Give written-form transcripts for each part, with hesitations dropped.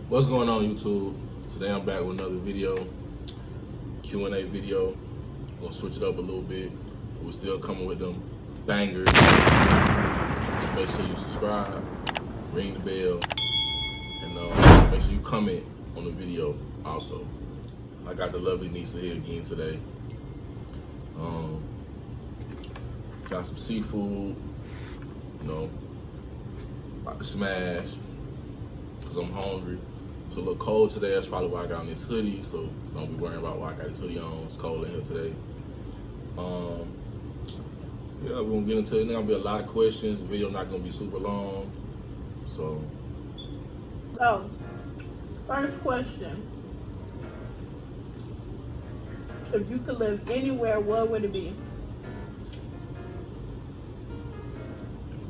What's going on, YouTube? Today I'm back with another video, Q&A video. I'm gonna switch it up a little bit. We're still coming with them bangers. So make sure you subscribe, ring the bell, and make sure you comment on the video also. I got the lovely Nisa here again today. Got some seafood, about to smash, because I'm hungry. It's a little cold today, that's probably why I got on this hoodie, so don't be worrying about why I got this hoodie on. It's cold in here today. Yeah, we're gonna get into it. There's gonna be a lot of questions. The video not gonna be super long. So, first question. If you could live anywhere, what would it be?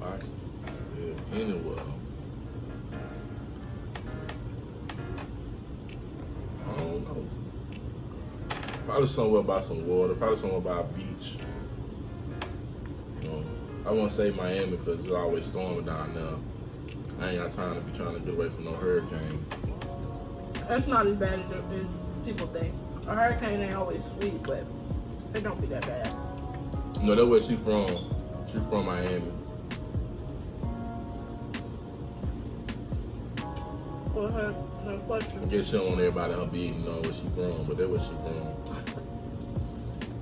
if I could live anywhere, I don't know. Probably somewhere by some water, probably somewhere by a beach. I want to say Miami because it's always storming down there. I ain't got time to be trying to get away from no hurricane. That's not as bad as people think. A hurricane ain't always sweet, but it don't be that bad. No, that's where she from. She from Miami. Well, her question. I guess she don't want everybody her being know where she from, but that's where she from.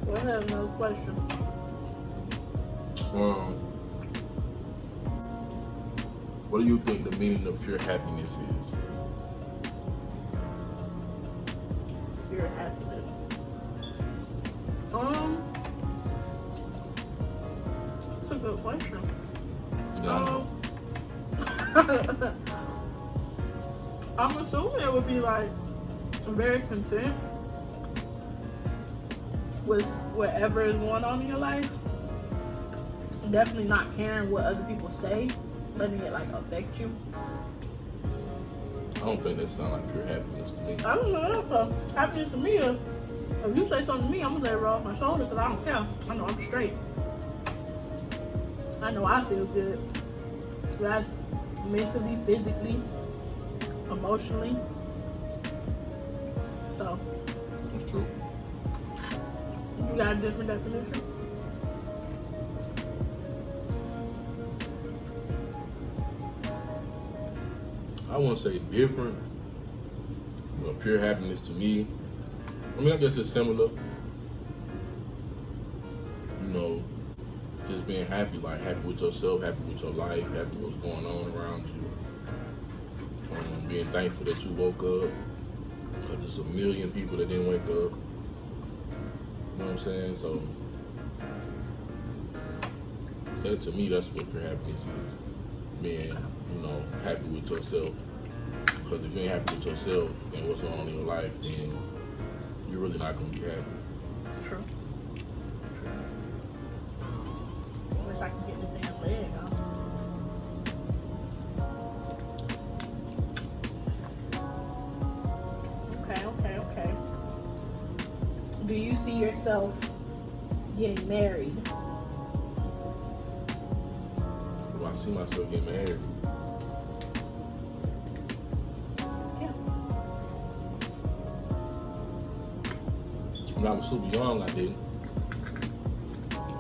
Well, I have another question. What do you think the meaning of pure happiness is? Pure happiness. That's a good question. I'm assuming it would be like very content with whatever is going on in your life. Definitely not caring what other people say, letting it like affect you. I don't think that sounds like pure happiness to me. I don't know. That's happiness to me. If you say something to me, I'm gonna let it roll off my shoulder because I don't care. I know I'm straight. I know I feel good. That's mentally, physically, emotionally. So. That's true. You got a different definition? I wouldn't say different, but pure happiness to me, I mean, I guess it's similar. Just being happy, like happy with yourself, happy with your life, happy with what's going on around you. Being thankful that you woke up, because there's a million people that didn't wake up. You know what I'm saying? So, that to me, that's what pure happiness is. Being, happy with yourself. Because if you ain't happy with yourself and what's going on in your life, then you're really not going to be happy. True. I wish I could get this damn leg out. Okay. Do you see yourself getting married? Do I see myself getting married? Yeah. When I was super young, I didn't.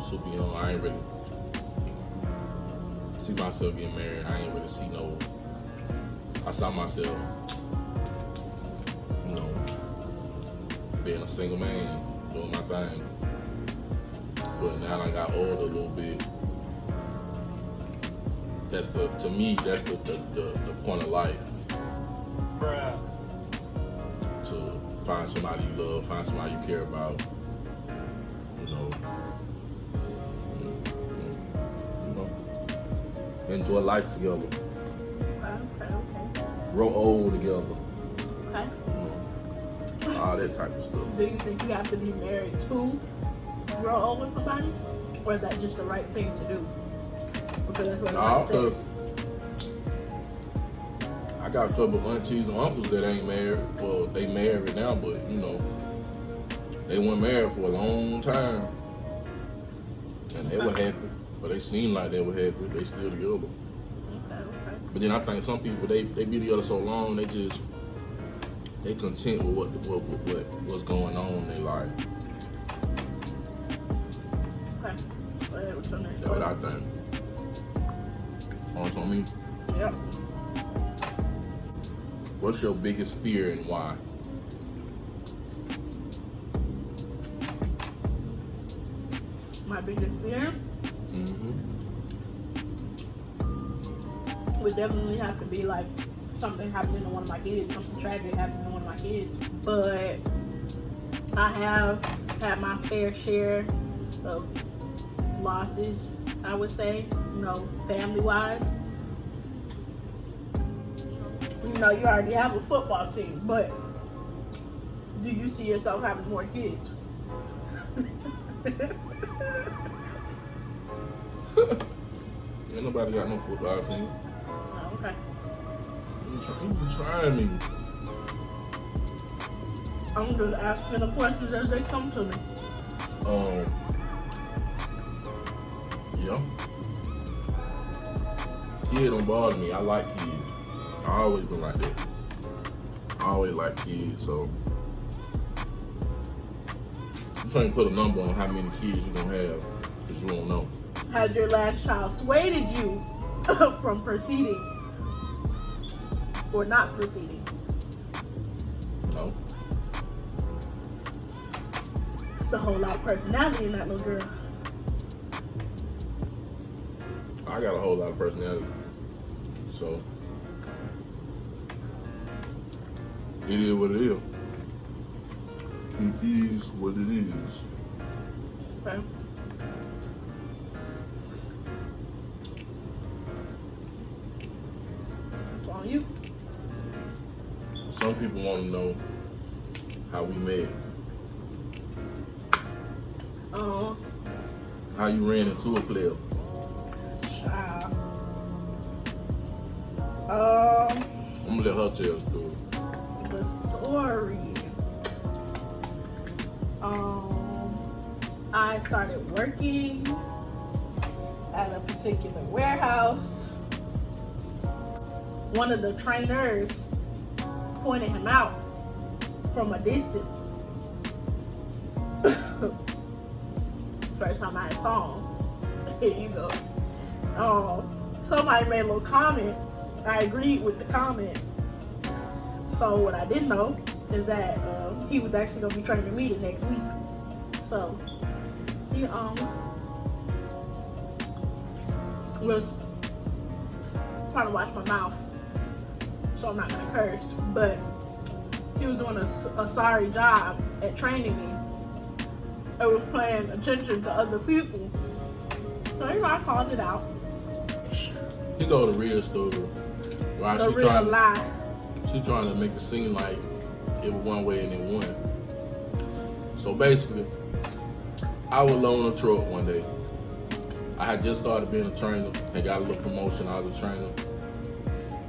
Super young, I ain't really see myself getting married. I ain't really see I saw myself, being a single man, doing my thing. But now I got older a little bit. To me, that's the point of life. Bruh. To find somebody you love, find somebody you care about. Enjoy life together. Okay. Grow old together. Okay. All that type of stuff. Do you think you have to be married to grow old with somebody? Or is that just the right thing to do? Because that's what it says. I got a couple of aunties and uncles that ain't married. Well, they married now, but they weren't married for a long time. And they were happy, but they seemed like they were happy. They still together. Okay. But then I think some people they be together so long they content with what's going on in their life. Okay. Go ahead with your next That's what I think. On me. Yep. What's your biggest fear and why? My biggest fear Mm-hmm. would definitely have to be like something happening to one of my kids, something tragic happening to one of my kids. But I have had my fair share of losses, I would say, family-wise. You already have a football team, but do you see yourself having more kids? Ain't nobody got no football team. Oh, okay. You trying me? I'm just asking the questions as they come to me. Yeah. Kids don't bother me. I like kids. I always been like that. I always like kids, so you can't put a number on how many kids you gonna have, because you don't know. Has your last child swayed you from proceeding or not proceeding? No. It's a whole lot of personality in that little girl. I got a whole lot of personality, so it is what it is. It is what it is. Okay. It's on you. Some people want to know how we met, how you ran into a player. Child. I'm gonna let her tell the story. The story. I started working at a particular warehouse. One of the trainers pointed him out from a distance. First time I saw him. Here you go. Somebody made a little comment. I agreed with the comment. So what I didn't know is that he was actually gonna be training me the next week. So he was trying to watch my mouth, so I'm not gonna curse. But he was doing a sorry job at training me. I was paying attention to other people. So I called it out. He go the real story. Why The she real trying, lie. She trying to make it seem like it was one way and it wasn't. So basically, I was loaning a truck one day. I had just started being a trainer and got a little promotion out of the trainer,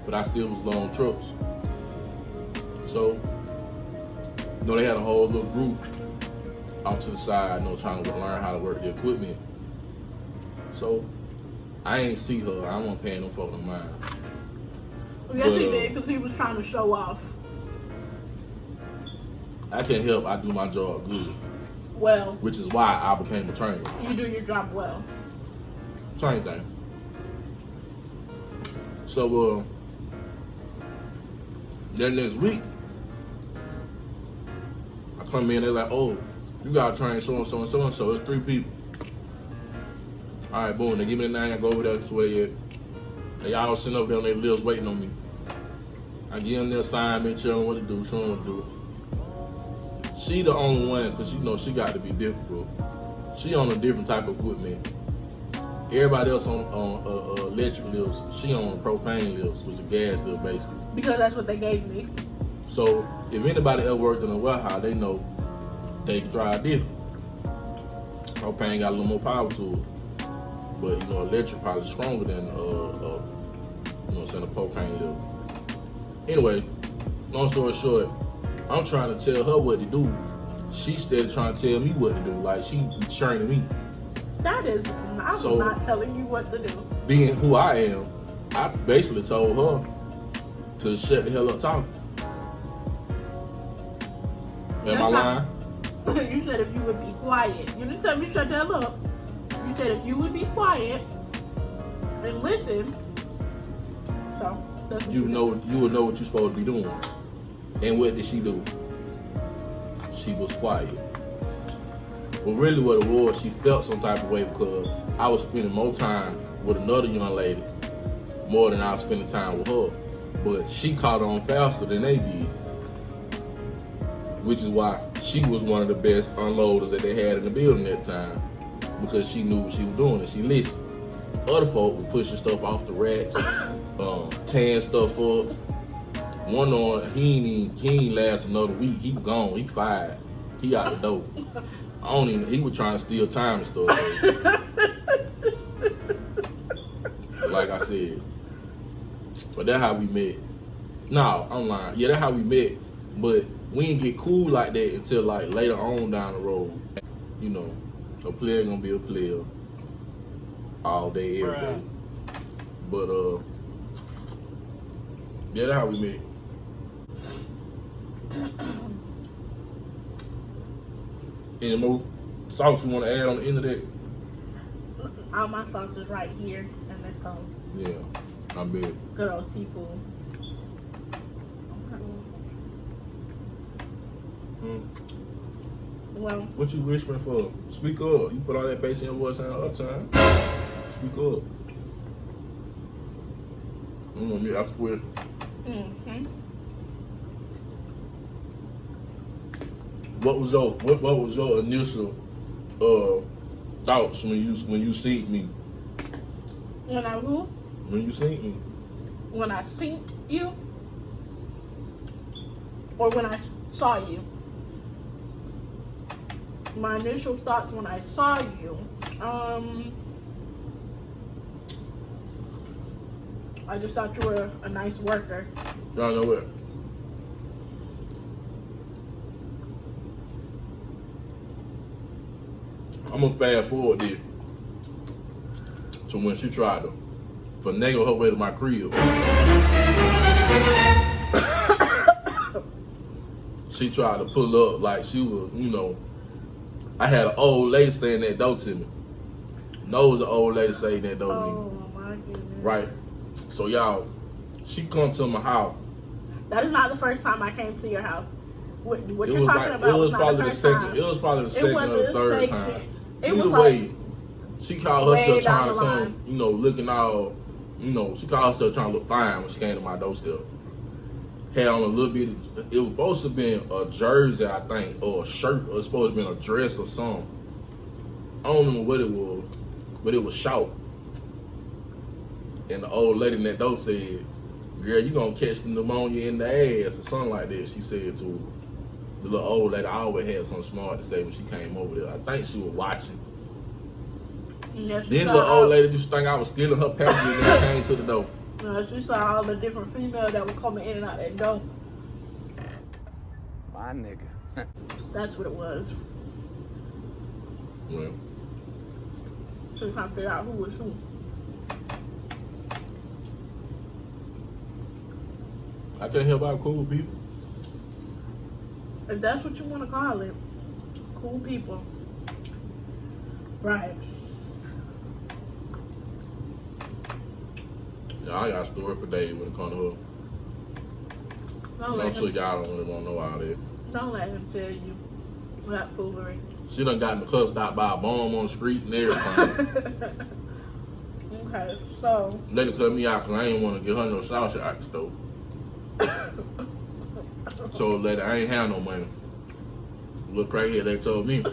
but I still was loaning trucks. So, they had a whole little group out to the side, trying to learn how to work the equipment. So, I ain't see her. I wasn't paying them folks no mind. Yes, he did, because he was trying to show off. I can't help. I do my job good. Well, Which is why I became a trainer. you do your job well. Same thing. So, then next week, I come in, they're like, oh, you gotta train so-and-so and so-and-so. It's 3 people. All right, boom. They give me the name. I go over there to where they at. They all sitting up there on their lips waiting on me. I give them their assignment, tell them what to do, show them what to do. She the only one, because she got to be difficult. She on a different type of equipment. Everybody else on electric lifts. She on propane lifts, which is gas lift basically. Because that's what they gave me. So if anybody ever worked in a warehouse, they know they can drive different. Propane got a little more power to it. But electric probably stronger than a propane lift. Anyway, long story short, I'm trying to tell her what to do. She still trying to tell me what to do. Like she training me. That is, I'm So- not telling you what to do. Being who I am, I basically told her to shut the hell up talking. Am I lying? You said if you would be quiet. You didn't tell me to shut the hell up. You said if you would be quiet and listen. So that's what You said. would know what you're supposed to be doing. And what did she do? She was quiet. But really what it was, she felt some type of way because I was spending more time with another young lady more than I was spending time with her. But she caught on faster than they did. Which is why she was one of the best unloaders that they had in the building at the time. Because she knew what she was doing and she listened. Other folk were pushing stuff off the racks, tearing stuff up. One on, he ain't last another week. He gone, he fired. He out the door. He was trying to steal time and stuff. Like I said. But that's how we met. No, I'm lying. Yeah, that's how we met. But we didn't get cool like that until like later on down the road. You know, a player gonna be a player all day, every day. But yeah, that's how we met. Any more sauce you want to add on the end of that? All my sauce is right here, and that's some Yeah, I bet. good old seafood. Well, What you whispering for? Speak up. You put all that bass in your voice all the time. Speak up. I'm gonna meet after square. What was your initial thoughts when you seen me? when I who? When you seen me? When I seen you, or when I saw you. My initial thoughts when I saw you, I just thought you were a nice worker. Y'all know what? I'm gonna fast forward this to when she tried to finagle her way to my crib. She tried to pull up like she was, you know. I had an old lady staying that door to me. Knows an old lady staying that door to me. Oh my goodness. Right. So y'all, she come to my house. That is not the first time I came to your house. What It you're was talking like about it was not probably the first second. time. It was probably the second wasn't or the the third second. time. It Either was way, like she called way herself down trying to the come, line. you know, looking all, you know, she called herself trying to look fine when she came to my doorstep. Had on a little bit it was supposed to have been a jersey, I think, or a shirt, or it's supposed to have been a dress or something. I don't remember what it was, but it was short. And the old lady in that door said, "Girl, you gonna catch the pneumonia in the ass," or something like that, she said to her. The little old lady always had something smart to say when she came over there. I think she was watching. Yes, Then the old lady just think I was stealing her packages when I came to the door. She saw all the different females that were coming in and out that door. My nigga. That's what it was. Well, She was trying to figure out who was who. I can't help out cool people. If that's what you want to call it, cool people. Right. Yeah, I got a story for days when it comes to her. Don't I'm let sure him, y'all don't really want to know all that. don't let him tell you that foolery. She done got in the cuss stopped by a bomb on the street and everything. Okay, so They done cut me out because I ain't want to get her no sausage out the stove. So lady, I ain't have no money. Look right here, they told me.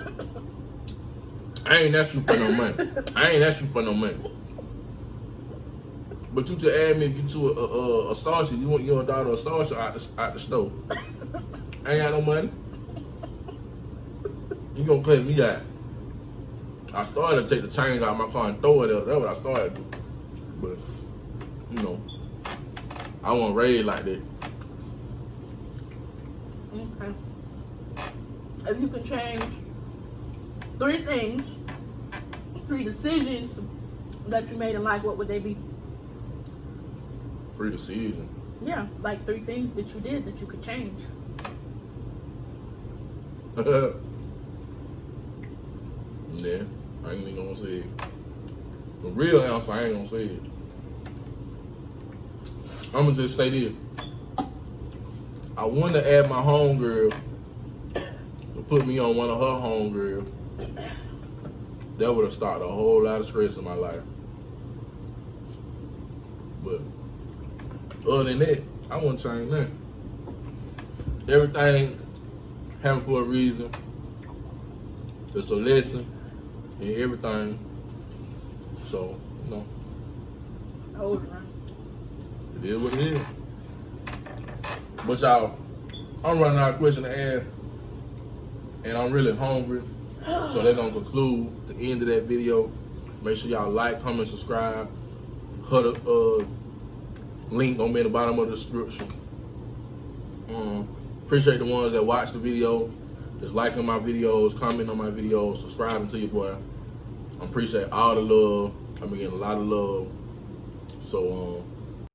I ain't asked you for no money. I ain't asked you for no money. But you just asked me to get you a sausage. You want your daughter a sausage out the stove. I ain't got no money. You gonna cut me out. I started to take the change out of my car and throw it out. That's what I started to do. But, you know, I wasn't raised like that. okay. If you could change 3 things 3 decisions that you made in life, what would they be? 3 decisions. Yeah, like 3 things that you did that you could change. Yeah, I ain't even gonna say it. The real answer, I ain't gonna say it. I'm gonna just say this. I wanted to add my homegirl to put me on one of her homegirls. That would have stopped a whole lot of stress in my life. But other than that, I wouldn't change nothing. Everything happened for a reason. It's a lesson in everything. So, you know, Hold on. it is what it is. But y'all, I'm running out of questions to ask, and I'm really hungry. So they're gonna conclude the end of that video. Make sure y'all like, comment, subscribe. Her link gonna be in the bottom of the description. Appreciate the ones that watch the video, just liking my videos, commenting on my videos, subscribing to your boy. I appreciate all the love. I've been getting a lot of love. So